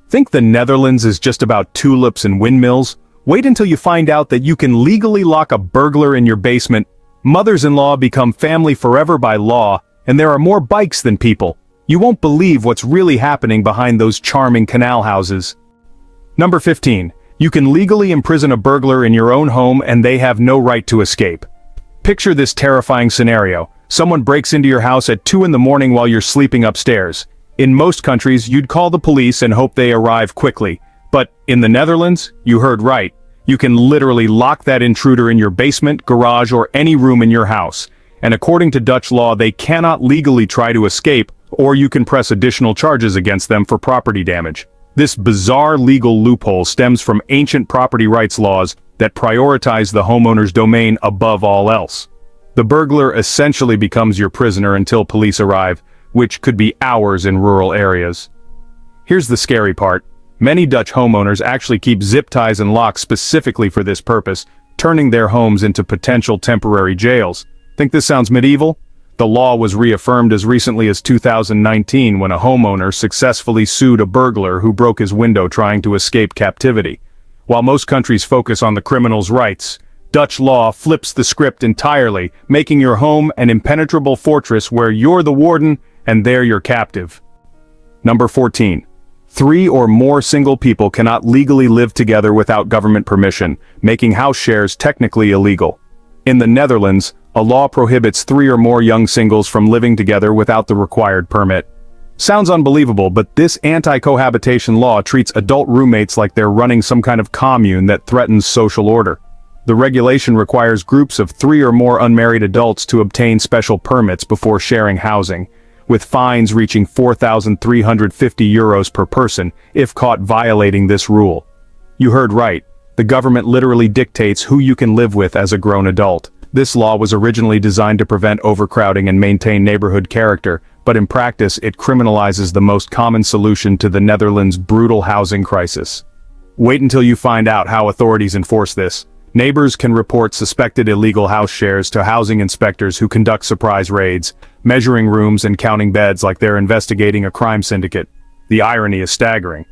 Think the Netherlands is just about tulips and windmills? Wait until you find out that you can legally lock a burglar in your basement. Mothers-in-law become family forever by law, and there are more bikes than people. You won't believe what's really happening behind those charming canal houses. Number 15. You can legally imprison a burglar in your own home and they have no right to escape. Picture this terrifying scenario. Someone breaks into your house at 2 in the morning while you're sleeping upstairs. In most countries, you'd call the police and hope they arrive quickly. But in the Netherlands, you heard right. You can literally lock that intruder in your basement, garage, or any room in your house. And according to Dutch law, they cannot legally try to escape, or you can press additional charges against them for property damage. This bizarre legal loophole stems from ancient property rights laws that prioritize the homeowner's domain above all else. The burglar essentially becomes your prisoner until police arrive, which could be hours in rural areas. Here's the scary part. Many Dutch homeowners actually keep zip ties and locks specifically for this purpose, turning their homes into potential temporary jails. Think this sounds medieval? The law was reaffirmed as recently as 2019 when a homeowner successfully sued a burglar who broke his window trying to escape captivity. While most countries focus on the criminal's rights, Dutch law flips the script entirely, making your home an impenetrable fortress where you're the warden and they're your captive. Number 14. 3 or more single people cannot legally live together without government permission, making house shares technically illegal. In the Netherlands, a law prohibits 3 or more young singles from living together without the required permit. Sounds unbelievable, but this anti-cohabitation law treats adult roommates like they're running some kind of commune that threatens social order. The regulation requires groups of 3 or more unmarried adults to obtain special permits before sharing housing, with fines reaching €4,350 per person if caught violating this rule. You heard right. The government literally dictates who you can live with as a grown adult. This law was originally designed to prevent overcrowding and maintain neighborhood character, but in practice it criminalizes the most common solution to the Netherlands' brutal housing crisis. Wait until you find out how authorities enforce this. Neighbors can report suspected illegal house shares to housing inspectors who conduct surprise raids, measuring rooms and counting beds like they're investigating a crime syndicate. The irony is staggering.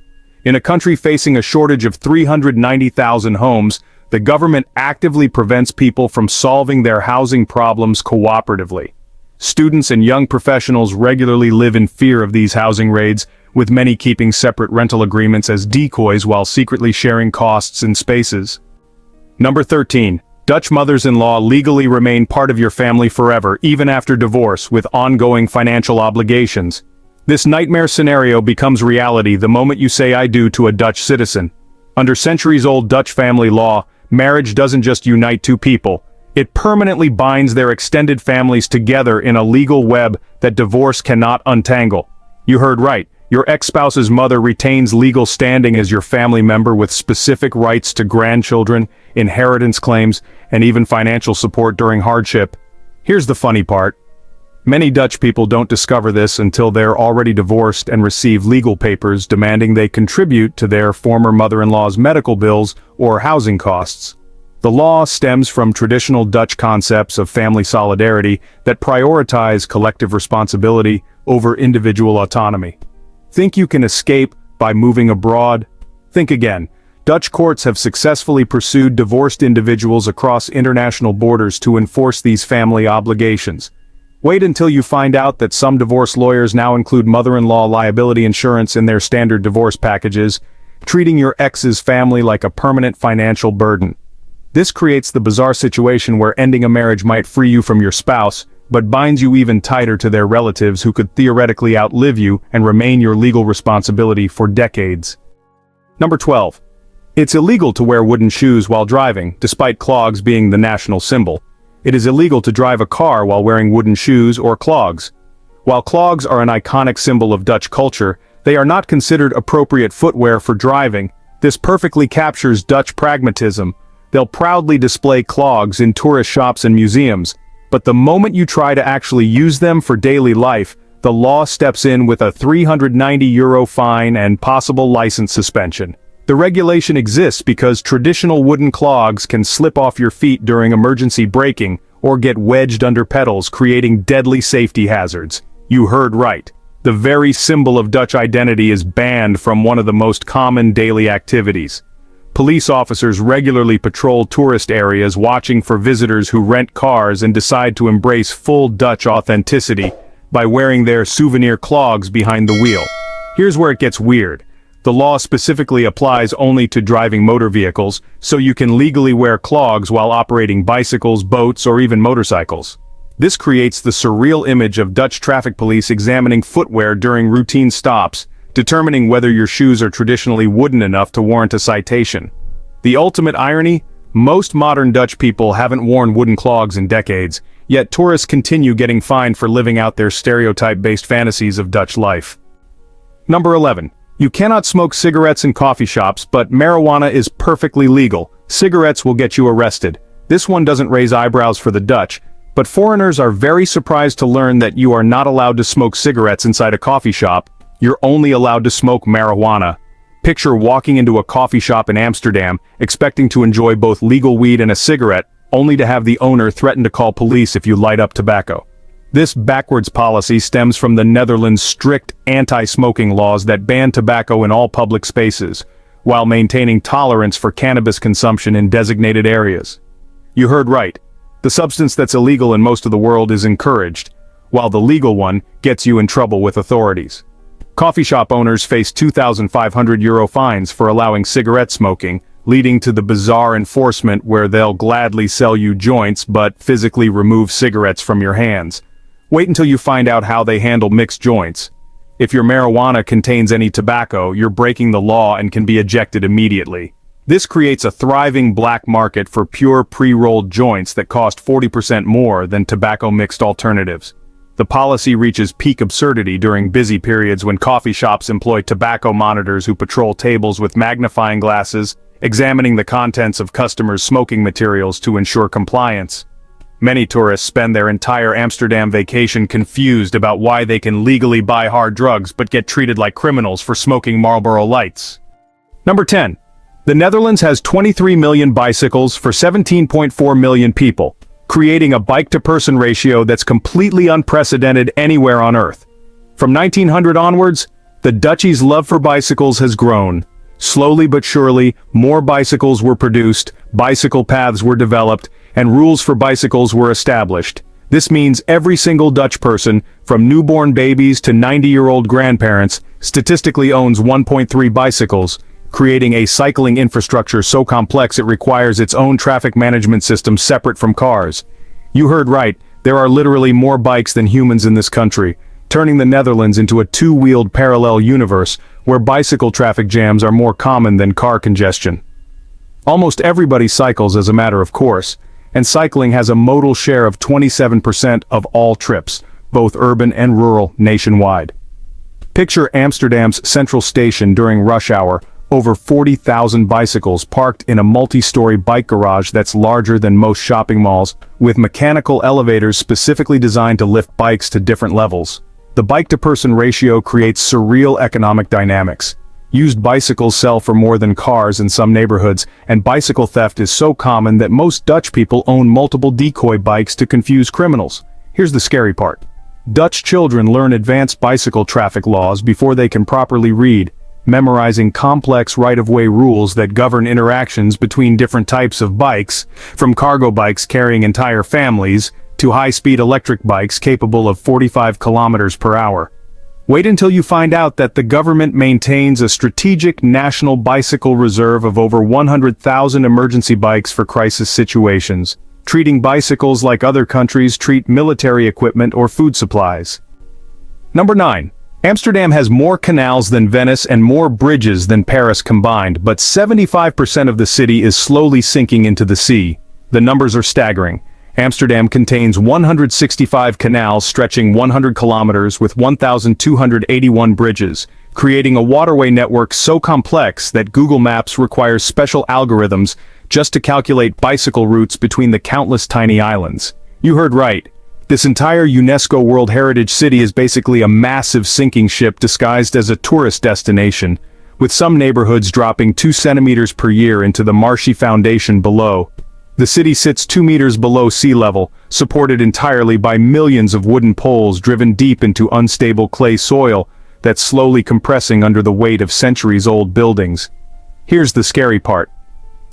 In a country facing a shortage of 390,000 homes, the government actively prevents people from solving their housing problems cooperatively. Students and young professionals regularly live in fear of these housing raids, with many keeping separate rental agreements as decoys while secretly sharing costs and spaces. Number 13. Dutch mothers-in-law legally remain part of your family forever, even after divorce, with ongoing financial obligations. This nightmare scenario becomes reality the moment you say "I do" to a Dutch citizen. Under centuries-old Dutch family law, marriage doesn't just unite two people, it permanently binds their extended families together in a legal web that divorce cannot untangle. You heard right. Your ex-spouse's mother retains legal standing as your family member with specific rights to grandchildren, inheritance claims, and even financial support during hardship. Here's the funny part. Many Dutch people don't discover this until they're already divorced and receive legal papers demanding they contribute to their former mother-in-law's medical bills or housing costs. The law stems from traditional Dutch concepts of family solidarity that prioritize collective responsibility over individual autonomy. Think you can escape by moving abroad? Think again. Dutch courts have successfully pursued divorced individuals across international borders to enforce these family obligations. Wait until you find out that some divorce lawyers now include mother-in-law liability insurance in their standard divorce packages, treating your ex's family like a permanent financial burden. This creates the bizarre situation where ending a marriage might free you from your spouse, but binds you even tighter to their relatives who could theoretically outlive you and remain your legal responsibility for decades. Number 12. It's illegal to wear wooden shoes while driving, despite clogs being the national symbol. It is illegal to drive a car while wearing wooden shoes or clogs. While clogs are an iconic symbol of Dutch culture, they are not considered appropriate footwear for driving. This perfectly captures Dutch pragmatism. They'll proudly display clogs in tourist shops and museums, but the moment you try to actually use them for daily life, the law steps in with a €390 fine and possible license suspension. The regulation exists because traditional wooden clogs can slip off your feet during emergency braking or get wedged under pedals, creating deadly safety hazards. You heard right. the very symbol of Dutch identity, is banned from one of the most common daily activities. Police officers regularly patrol tourist areas watching for visitors who rent cars and decide to embrace full Dutch authenticity by wearing their souvenir clogs behind the wheel. Here's where it gets weird. The law specifically applies only to driving motor vehicles, so you can legally wear clogs while operating bicycles, boats, or even motorcycles. This creates the surreal image of Dutch traffic police examining footwear during routine stops, determining whether your shoes are traditionally wooden enough to warrant a citation. The ultimate irony? Most modern Dutch people haven't worn wooden clogs in decades, yet tourists continue getting fined for living out their stereotype-based fantasies of Dutch life. Number 11. You cannot smoke cigarettes in coffee shops, but marijuana is perfectly legal. Cigarettes will get you arrested. This one doesn't raise eyebrows for the Dutch, but foreigners are very surprised to learn that you are not allowed to smoke cigarettes inside a coffee shop. You're only allowed to smoke marijuana. Picture walking into a coffee shop in Amsterdam, expecting to enjoy both legal weed and a cigarette, only to have the owner threaten to call police if you light up tobacco. This backwards policy stems from the Netherlands' strict anti-smoking laws that ban tobacco in all public spaces, while maintaining tolerance for cannabis consumption in designated areas. You heard right. The substance that's illegal in most of the world is encouraged, while the legal one gets you in trouble with authorities. Coffee shop owners face €2,500 fines for allowing cigarette smoking, leading to the bizarre enforcement where they'll gladly sell you joints but physically remove cigarettes from your hands. Wait until you find out how they handle mixed joints. If your marijuana contains any tobacco, you're breaking the law and can be ejected immediately. This creates a thriving black market for pure pre-rolled joints that cost 40% more than tobacco-mixed alternatives. The policy reaches peak absurdity during busy periods when coffee shops employ tobacco monitors who patrol tables with magnifying glasses, examining the contents of customers' smoking materials to ensure compliance. Many tourists spend their entire Amsterdam vacation confused about why they can legally buy hard drugs but get treated like criminals for smoking Marlboro Lights. Number 10. The Netherlands has 23 million bicycles for 17.4 million people, creating a bike-to-person ratio that's completely unprecedented anywhere on Earth. From 1900 onwards, the Dutchies' love for bicycles has grown. Slowly but surely, more bicycles were produced, bicycle paths were developed, and rules for bicycles were established. This means every single Dutch person, from newborn babies to 90-year-old grandparents, statistically owns 1.3 bicycles, creating a cycling infrastructure so complex it requires its own traffic management system separate from cars. You heard right, there are literally more bikes than humans in this country, turning the Netherlands into a two-wheeled parallel universe where bicycle traffic jams are more common than car congestion. Almost everybody cycles as a matter of course, and cycling has a modal share of 27% of all trips, both urban and rural, nationwide. Picture Amsterdam's central station during rush hour, over 40,000 bicycles parked in a multi-story bike garage that's larger than most shopping malls, with mechanical elevators specifically designed to lift bikes to different levels. The bike-to-person ratio creates surreal economic dynamics. Used bicycles sell for more than cars in some neighborhoods, and bicycle theft is so common that most Dutch people own multiple decoy bikes to confuse criminals. Here's the scary part. Dutch children learn advanced bicycle traffic laws before they can properly read, memorizing complex right-of-way rules that govern interactions between different types of bikes, from cargo bikes carrying entire families to high-speed electric bikes capable of 45 kilometers per hour. Wait until you find out that the government maintains a strategic national bicycle reserve of over 100,000 emergency bikes for crisis situations, treating bicycles like other countries treat military equipment or food supplies. Number 9. Amsterdam has more canals than Venice and more bridges than Paris combined, but 75% of the city is slowly sinking into the sea. The numbers are staggering. Amsterdam contains 165 canals stretching 100 kilometers with 1,281 bridges, creating a waterway network so complex that Google Maps requires special algorithms just to calculate bicycle routes between the countless tiny islands. You heard right. This entire UNESCO World Heritage City is basically a massive sinking ship disguised as a tourist destination, with some neighborhoods dropping 2 centimeters per year into the marshy foundation below. The city sits 2 meters below sea level, supported entirely by millions of wooden poles driven deep into unstable clay soil that's slowly compressing under the weight of centuries-old buildings. Here's the scary part.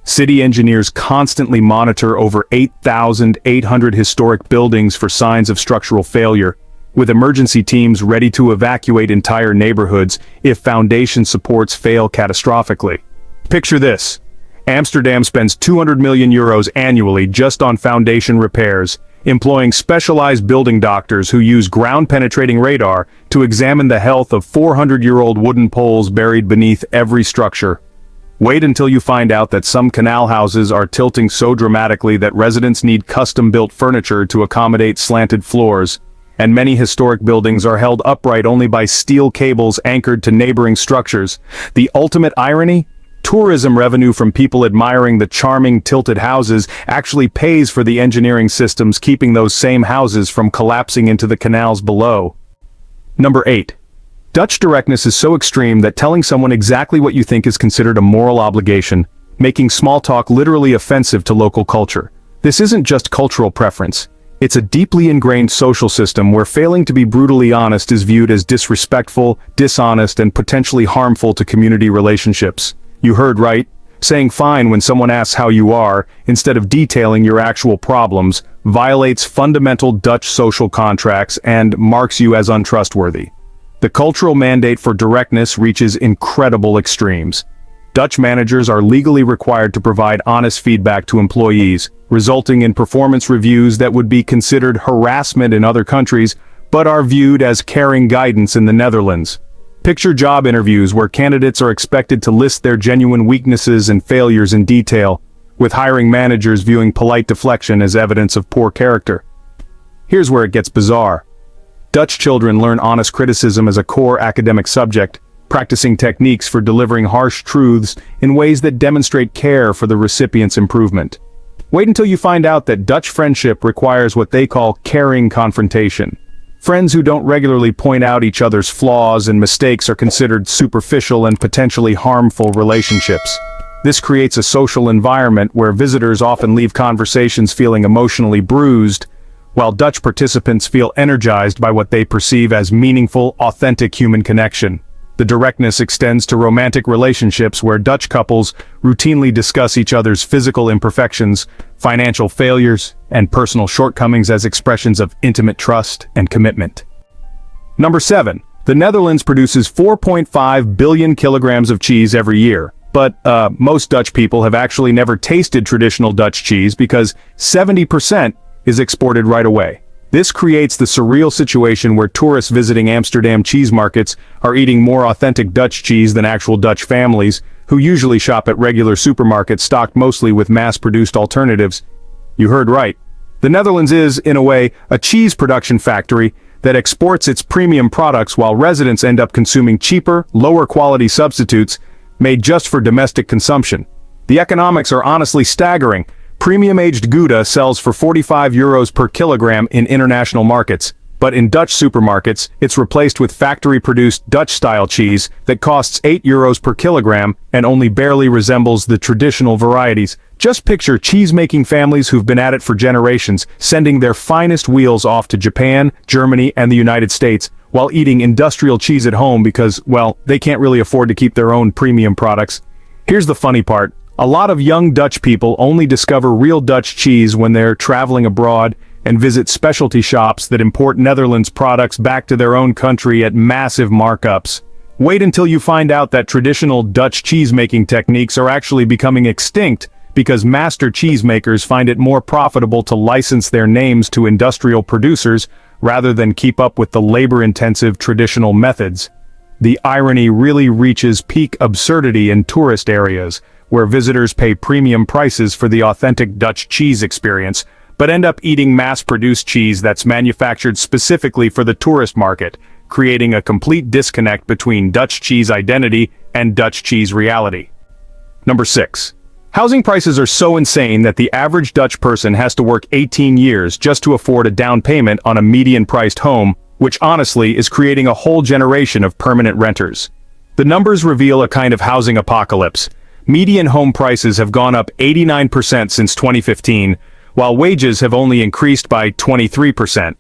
City engineers constantly monitor over 8,800 historic buildings for signs of structural failure, with emergency teams ready to evacuate entire neighborhoods if foundation supports fail catastrophically. Picture this. Amsterdam spends 200 million euros annually just on foundation repairs, employing specialized building doctors who use ground-penetrating radar to examine the health of 400-year-old wooden poles buried beneath every structure. Wait until you find out that some canal houses are tilting so dramatically that residents need custom-built furniture to accommodate slanted floors, and many historic buildings are held upright only by steel cables anchored to neighboring structures. The ultimate irony? Tourism revenue from people admiring the charming tilted houses actually pays for the engineering systems keeping those same houses from collapsing into the canals below. Number 8. Dutch directness is so extreme that telling someone exactly what you think is considered a moral obligation, making small talk literally offensive to local culture. This isn't just cultural preference. It's a deeply ingrained social system where failing to be brutally honest is viewed as disrespectful, dishonest, and potentially harmful to community relationships. You heard right. Saying fine when someone asks how you are, instead of detailing your actual problems, violates fundamental Dutch social contracts and marks you as untrustworthy. The cultural mandate for directness reaches incredible extremes. Dutch managers are legally required to provide honest feedback to employees, resulting in performance reviews that would be considered harassment in other countries, but are viewed as caring guidance in the Netherlands. Picture job interviews where candidates are expected to list their genuine weaknesses and failures in detail, with hiring managers viewing polite deflection as evidence of poor character. Here's where it gets bizarre. Dutch children learn honest criticism as a core academic subject, practicing techniques for delivering harsh truths in ways that demonstrate care for the recipient's improvement. Wait until you find out that Dutch friendship requires what they call caring confrontation. Friends who don't regularly point out each other's flaws and mistakes are considered superficial and potentially harmful relationships. This creates a social environment where visitors often leave conversations feeling emotionally bruised, while Dutch participants feel energized by what they perceive as meaningful, authentic human connection. The directness extends to romantic relationships where Dutch couples routinely discuss each other's physical imperfections, financial failures, and personal shortcomings as expressions of intimate trust and commitment. Number 7. The Netherlands produces 4.5 billion kilograms of cheese every year, but most Dutch people have actually never tasted traditional Dutch cheese because 70% is exported right away. This creates the surreal situation where tourists visiting Amsterdam cheese markets are eating more authentic Dutch cheese than actual Dutch families, who usually shop at regular supermarkets stocked mostly with mass-produced alternatives. You heard right. The Netherlands is, in a way, a cheese production factory that exports its premium products while residents end up consuming cheaper, lower-quality substitutes made just for domestic consumption. The economics are honestly staggering. Premium-aged Gouda sells for 45 euros per kilogram in international markets, but in Dutch supermarkets, it's replaced with factory-produced Dutch-style cheese that costs 8 euros per kilogram and only barely resembles the traditional varieties. Just picture cheese-making families who've been at it for generations, sending their finest wheels off to Japan, Germany, and the United States, while eating industrial cheese at home because, well, they can't really afford to keep their own premium products. Here's the funny part. A lot of young Dutch people only discover real Dutch cheese when they're traveling abroad and visit specialty shops that import Netherlands products back to their own country at massive markups. Wait until you find out that traditional Dutch cheese-making techniques are actually becoming extinct because master cheesemakers find it more profitable to license their names to industrial producers rather than keep up with the labor-intensive traditional methods. The irony really reaches peak absurdity in tourist areas, where visitors pay premium prices for the authentic Dutch cheese experience, but end up eating mass-produced cheese that's manufactured specifically for the tourist market, creating a complete disconnect between Dutch cheese identity and Dutch cheese reality. Number 6. Housing prices are so insane that the average Dutch person has to work 18 years just to afford a down payment on a median-priced home, which honestly is creating a whole generation of permanent renters. The numbers reveal a kind of housing apocalypse. Median home prices have gone up 89% since 2015, while wages have only increased by 23%.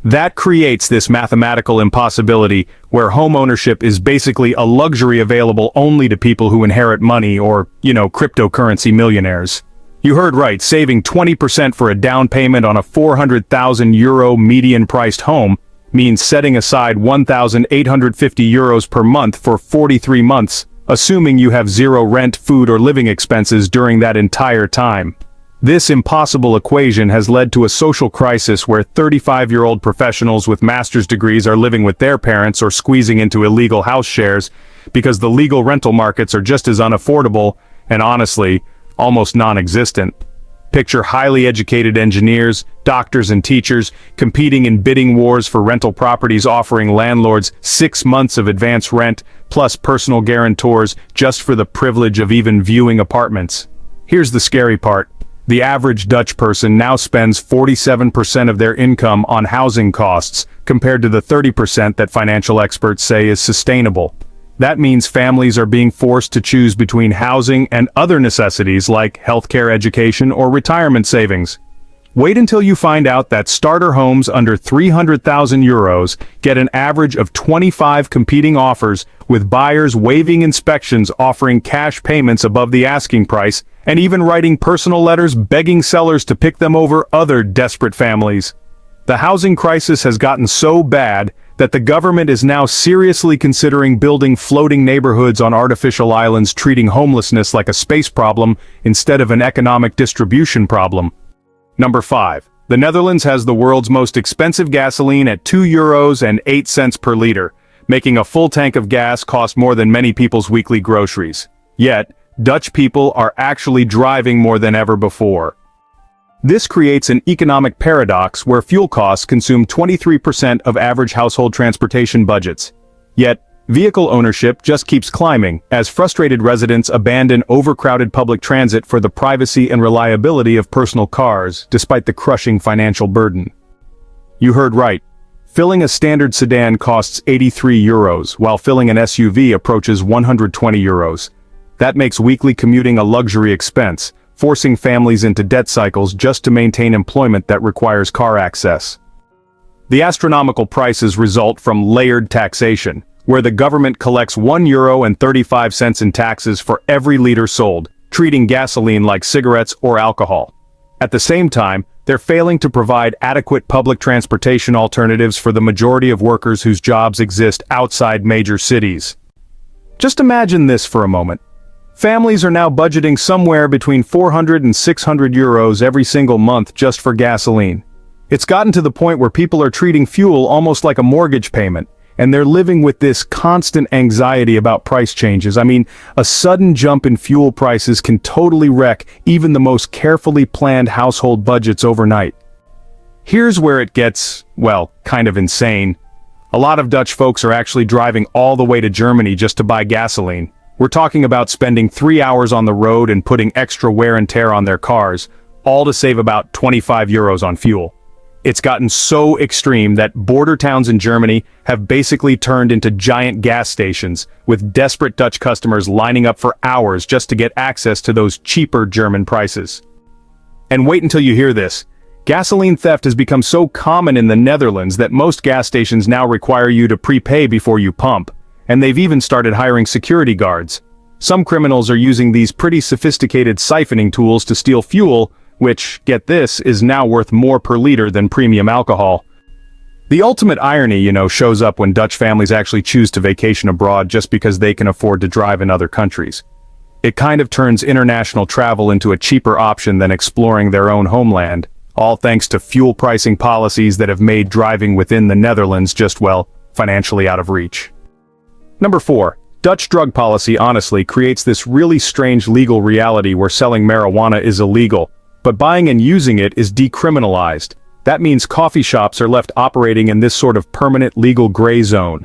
That creates this mathematical impossibility where home ownership is basically a luxury available only to people who inherit money or, cryptocurrency millionaires. You heard right, saving 20% for a down payment on a €400,000 median-priced home means setting aside €1,850 per month for 43 months, assuming you have zero rent, food or living expenses during that entire time. This impossible equation has led to a social crisis where 35-year-old professionals with master's degrees are living with their parents or squeezing into illegal house shares because the legal rental markets are just as unaffordable and, honestly, almost non-existent. Picture highly educated engineers, doctors and teachers competing in bidding wars for rental properties, offering landlords 6 months of advance rent plus personal guarantors just for the privilege of even viewing apartments. Here's the scary part. The average Dutch person now spends 47% of their income on housing costs, compared to the 30% that financial experts say is sustainable. That means families are being forced to choose between housing and other necessities like healthcare, education, or retirement savings. Wait until you find out that starter homes under €300,000 get an average of 25 competing offers, with buyers waiving inspections, offering cash payments above the asking price, and even writing personal letters begging sellers to pick them over other desperate families. The housing crisis has gotten so bad that the government is now seriously considering building floating neighborhoods on artificial islands, treating homelessness like a space problem instead of an economic distribution problem. Number 5. The Netherlands has the world's most expensive gasoline at €2.08 per liter, making a full tank of gas cost more than many people's weekly groceries. Yet, Dutch people are actually driving more than ever before. This creates an economic paradox where fuel costs consume 23% of average household transportation budgets. Yet, vehicle ownership just keeps climbing, as frustrated residents abandon overcrowded public transit for the privacy and reliability of personal cars, despite the crushing financial burden. You heard right. Filling a standard sedan costs €83, while filling an SUV approaches €120. That makes weekly commuting a luxury expense, forcing families into debt cycles just to maintain employment that requires car access. The astronomical prices result from layered taxation, where the government collects €1.35 in taxes for every liter sold, treating gasoline like cigarettes or alcohol. At the same time, they're failing to provide adequate public transportation alternatives for the majority of workers whose jobs exist outside major cities. Just imagine this for a moment. Families are now budgeting somewhere between €400 and €600 every single month just for gasoline. It's gotten to the point where people are treating fuel almost like a mortgage payment, and they're living with this constant anxiety about price changes. I mean, a sudden jump in fuel prices can totally wreck even the most carefully planned household budgets overnight. Here's where it gets, well, kind of insane. A lot of Dutch folks are actually driving all the way to Germany just to buy gasoline. We're talking about spending 3 hours on the road and putting extra wear and tear on their cars, all to save about €25 on fuel. It's gotten so extreme that border towns in Germany have basically turned into giant gas stations, with desperate Dutch customers lining up for hours just to get access to those cheaper German prices. And wait until you hear this. Gasoline theft has become so common in the Netherlands that most gas stations now require you to prepay before you pump, and they've even started hiring security guards. Some criminals are using these pretty sophisticated siphoning tools to steal fuel, which, get this, is now worth more per liter than premium alcohol. The ultimate irony, shows up when Dutch families actually choose to vacation abroad just because they can afford to drive in other countries. It kind of turns international travel into a cheaper option than exploring their own homeland, all thanks to fuel pricing policies that have made driving within the Netherlands just, well, financially out of reach. Number 4. Dutch drug policy honestly creates this really strange legal reality where selling marijuana is illegal, but buying and using it is decriminalized. That means coffee shops are left operating in this sort of permanent legal gray zone.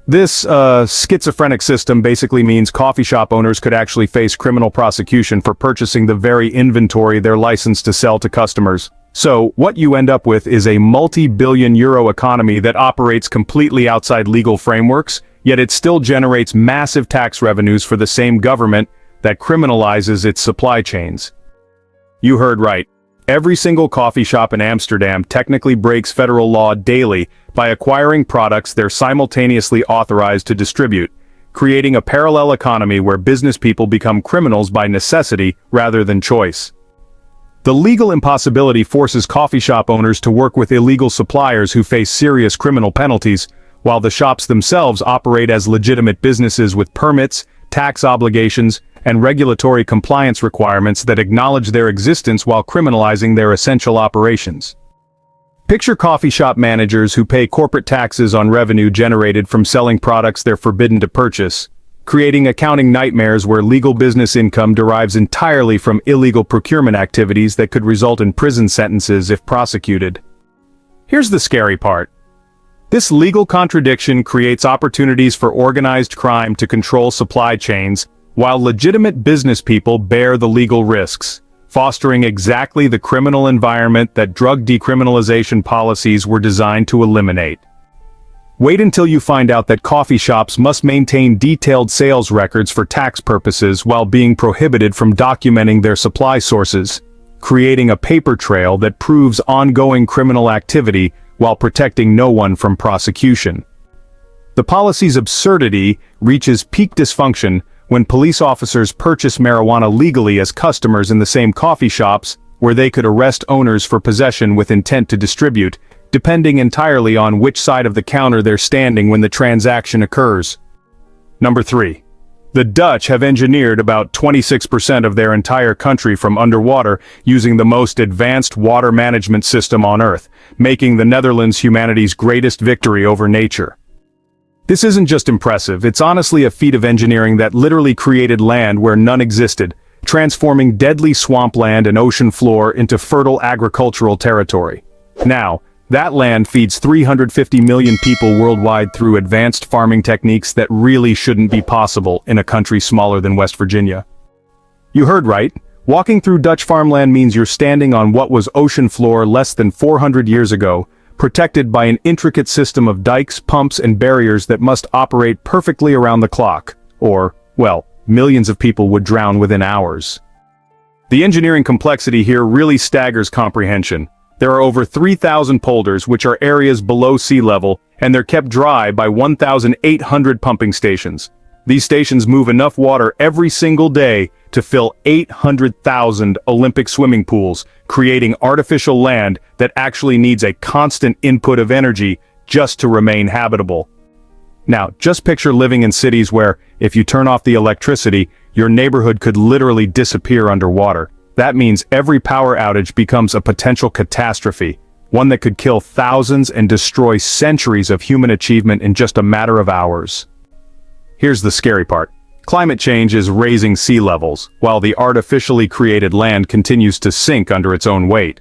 This, schizophrenic system basically means coffee shop owners could actually face criminal prosecution for purchasing the very inventory they're licensed to sell to customers. So, what you end up with is a multi-billion euro economy that operates completely outside legal frameworks, yet it still generates massive tax revenues for the same government, that criminalizes its supply chains. You heard right. Every single coffee shop in Amsterdam technically breaks federal law daily by acquiring products they're simultaneously authorized to distribute, creating a parallel economy where business people become criminals by necessity rather than choice. The legal impossibility forces coffee shop owners to work with illegal suppliers who face serious criminal penalties, while the shops themselves operate as legitimate businesses with permits, tax obligations, and regulatory compliance requirements that acknowledge their existence while criminalizing their essential operations. Picture coffee shop managers who pay corporate taxes on revenue generated from selling products they're forbidden to purchase, creating accounting nightmares where legal business income derives entirely from illegal procurement activities that could result in prison sentences if prosecuted. Here's the scary part. This legal contradiction creates opportunities for organized crime to control supply chains, while legitimate business people bear the legal risks, fostering exactly the criminal environment that drug decriminalization policies were designed to eliminate. Wait until you find out that coffee shops must maintain detailed sales records for tax purposes while being prohibited from documenting their supply sources, creating a paper trail that proves ongoing criminal activity while protecting no one from prosecution. The policy's absurdity reaches peak dysfunction when police officers purchase marijuana legally as customers in the same coffee shops where they could arrest owners for possession with intent to distribute, depending entirely on which side of the counter they're standing when the transaction occurs. Number 3. The Dutch have engineered about 26% of their entire country from underwater using the most advanced water management system on Earth, making the Netherlands humanity's greatest victory over nature. This isn't just impressive, it's honestly a feat of engineering that literally created land where none existed, transforming deadly swampland and ocean floor into fertile agricultural territory. Now, that land feeds 350 million people worldwide through advanced farming techniques that really shouldn't be possible in a country smaller than West Virginia. You heard right. Walking through Dutch farmland means you're standing on what was ocean floor less than 400 years ago, protected by an intricate system of dikes, pumps, and barriers that must operate perfectly around the clock, or, well, millions of people would drown within hours. The engineering complexity here really staggers comprehension. There are over 3,000 polders, which are areas below sea level, and they're kept dry by 1,800 pumping stations. These stations move enough water every single day to fill 800,000 Olympic swimming pools, creating artificial land that actually needs a constant input of energy just to remain habitable. Now, just picture living in cities where, if you turn off the electricity, your neighborhood could literally disappear underwater. That means every power outage becomes a potential catastrophe, one that could kill thousands and destroy centuries of human achievement in just a matter of hours. Here's the scary part. Climate change is raising sea levels, while the artificially created land continues to sink under its own weight.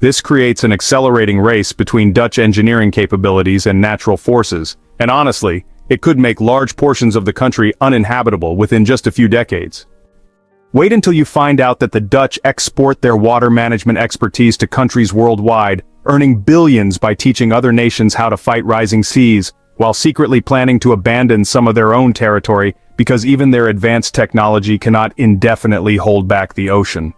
This creates an accelerating race between Dutch engineering capabilities and natural forces, and honestly, it could make large portions of the country uninhabitable within just a few decades. Wait until you find out that the Dutch export their water management expertise to countries worldwide, earning billions by teaching other nations how to fight rising seas, while secretly planning to abandon some of their own territory because even their advanced technology cannot indefinitely hold back the ocean.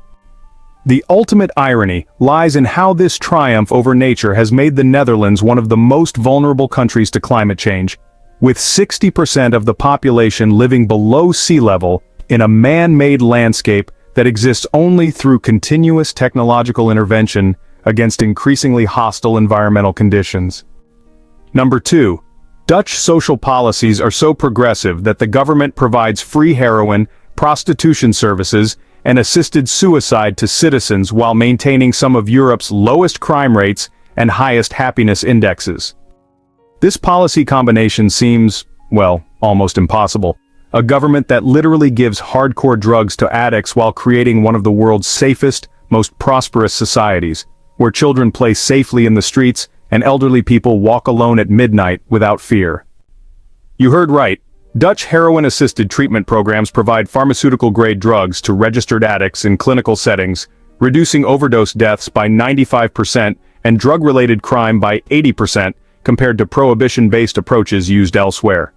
The ultimate irony lies in how this triumph over nature has made the Netherlands one of the most vulnerable countries to climate change, with 60% of the population living below sea level in a man-made landscape that exists only through continuous technological intervention against increasingly hostile environmental conditions. Number 2. Dutch social policies are so progressive that the government provides free heroin, prostitution services, and assisted suicide to citizens while maintaining some of Europe's lowest crime rates and highest happiness indexes. This policy combination seems, well, almost impossible. A government that literally gives hardcore drugs to addicts while creating one of the world's safest, most prosperous societies, where children play safely in the streets and elderly people walk alone at midnight without fear. You heard right. Dutch heroin-assisted treatment programs provide pharmaceutical-grade drugs to registered addicts in clinical settings, reducing overdose deaths by 95% and drug-related crime by 80% compared to prohibition-based approaches used elsewhere.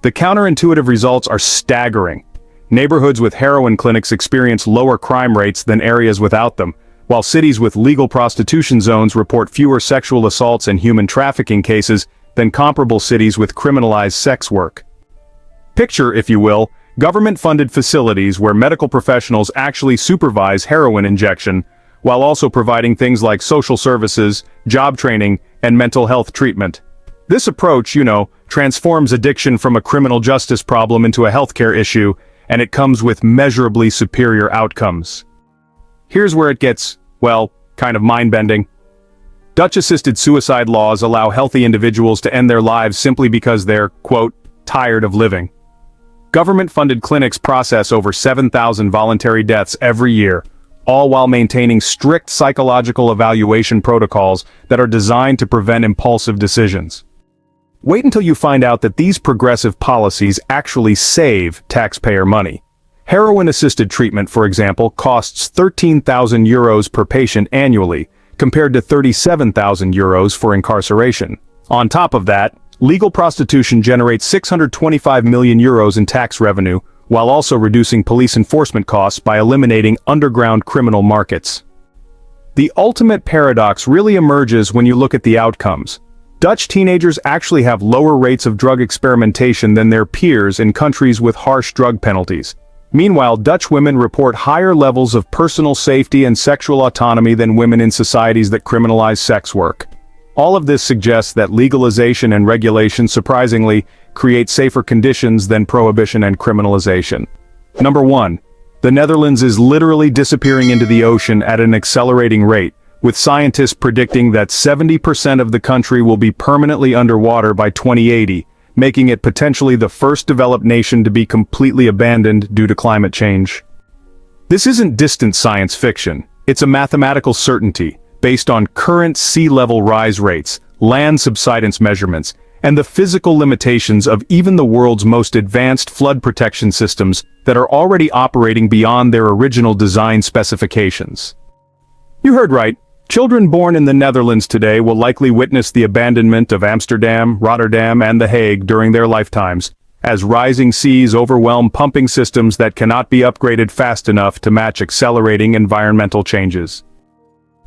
The counterintuitive results are staggering. Neighborhoods with heroin clinics experience lower crime rates than areas without them, while cities with legal prostitution zones report fewer sexual assaults and human trafficking cases than comparable cities with criminalized sex work. Picture, if you will, government-funded facilities where medical professionals actually supervise heroin injection, while also providing things like social services, job training, and mental health treatment. This approach, transforms addiction from a criminal justice problem into a healthcare issue, and it comes with measurably superior outcomes. Here's where it gets, kind of mind-bending. Dutch-assisted suicide laws allow healthy individuals to end their lives simply because they're, quote, tired of living. Government-funded clinics process over 7,000 voluntary deaths every year, all while maintaining strict psychological evaluation protocols that are designed to prevent impulsive decisions. Wait until you find out that these progressive policies actually save taxpayer money. Heroin-assisted treatment, for example, costs 13,000 euros per patient annually, compared to 37,000 euros for incarceration. On top of that, legal prostitution generates 625 million euros in tax revenue, while also reducing police enforcement costs by eliminating underground criminal markets. The ultimate paradox really emerges when you look at the outcomes. Dutch teenagers actually have lower rates of drug experimentation than their peers in countries with harsh drug penalties. Meanwhile, Dutch women report higher levels of personal safety and sexual autonomy than women in societies that criminalize sex work. All of this suggests that legalization and regulation surprisingly create safer conditions than prohibition and criminalization. Number 1. The Netherlands is literally disappearing into the ocean at an accelerating rate, with scientists predicting that 70% of the country will be permanently underwater by 2080, making it potentially the first developed nation to be completely abandoned due to climate change. This isn't distant science fiction, it's a mathematical certainty, based on current sea level rise rates, land subsidence measurements, and the physical limitations of even the world's most advanced flood protection systems that are already operating beyond their original design specifications. You heard right. Children born in the Netherlands today will likely witness the abandonment of Amsterdam, Rotterdam, and The Hague during their lifetimes, as rising seas overwhelm pumping systems that cannot be upgraded fast enough to match accelerating environmental changes.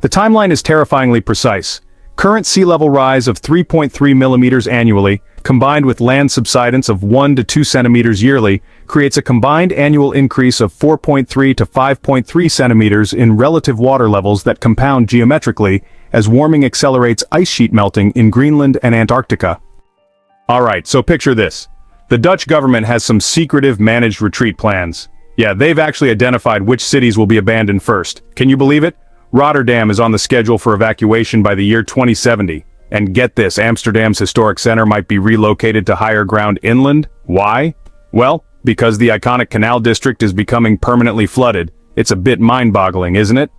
The timeline is terrifyingly precise. Current sea level rise of 3.3 millimeters annually, combined with land subsidence of 1 to 2 centimeters yearly, creates a combined annual increase of 4.3 to 5.3 centimeters in relative water levels that compound geometrically as warming accelerates ice sheet melting in Greenland and Antarctica. Alright, so picture this. The Dutch government has some secretive managed retreat plans. Yeah, they've actually identified which cities will be abandoned first. Can you believe it? Rotterdam is on the schedule for evacuation by the year 2070. And get this, Amsterdam's historic center might be relocated to higher ground inland. Why? Well, because the iconic canal district is becoming permanently flooded. It's a bit mind-boggling, isn't it?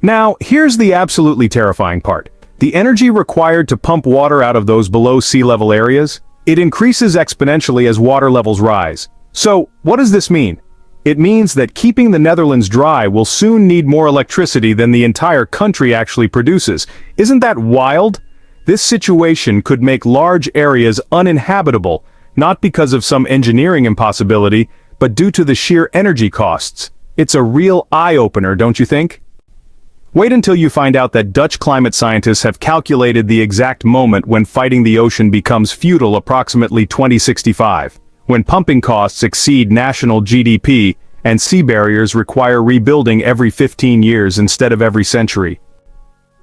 Now, here's the absolutely terrifying part. The energy required to pump water out of those below sea level areas, it increases exponentially as water levels rise. So, what does this mean? It means that keeping the Netherlands dry will soon need more electricity than the entire country actually produces. Isn't that wild? This situation could make large areas uninhabitable, not because of some engineering impossibility, but due to the sheer energy costs. It's a real eye-opener, don't you think? Wait until you find out that Dutch climate scientists have calculated the exact moment when fighting the ocean becomes futile, approximately 2065. When pumping costs exceed national GDP, and sea barriers require rebuilding every 15 years instead of every century.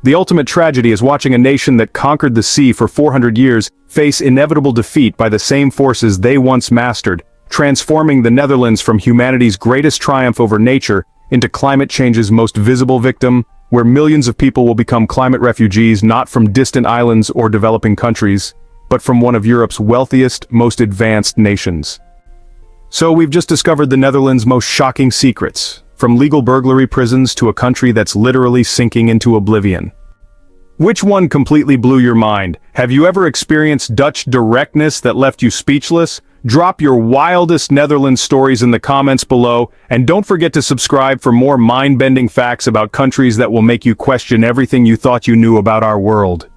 The ultimate tragedy is watching a nation that conquered the sea for 400 years face inevitable defeat by the same forces they once mastered, transforming the Netherlands from humanity's greatest triumph over nature into climate change's most visible victim, where millions of people will become climate refugees not from distant islands or developing countries, but from one of Europe's wealthiest, most advanced nations. So we've just discovered the Netherlands' most shocking secrets, from legal burglary prisons to a country that's literally sinking into oblivion. Which one completely blew your mind? Have you ever experienced Dutch directness that left you speechless? Drop your wildest Netherlands stories in the comments below, and don't forget to subscribe for more mind-bending facts about countries that will make you question everything you thought you knew about our world.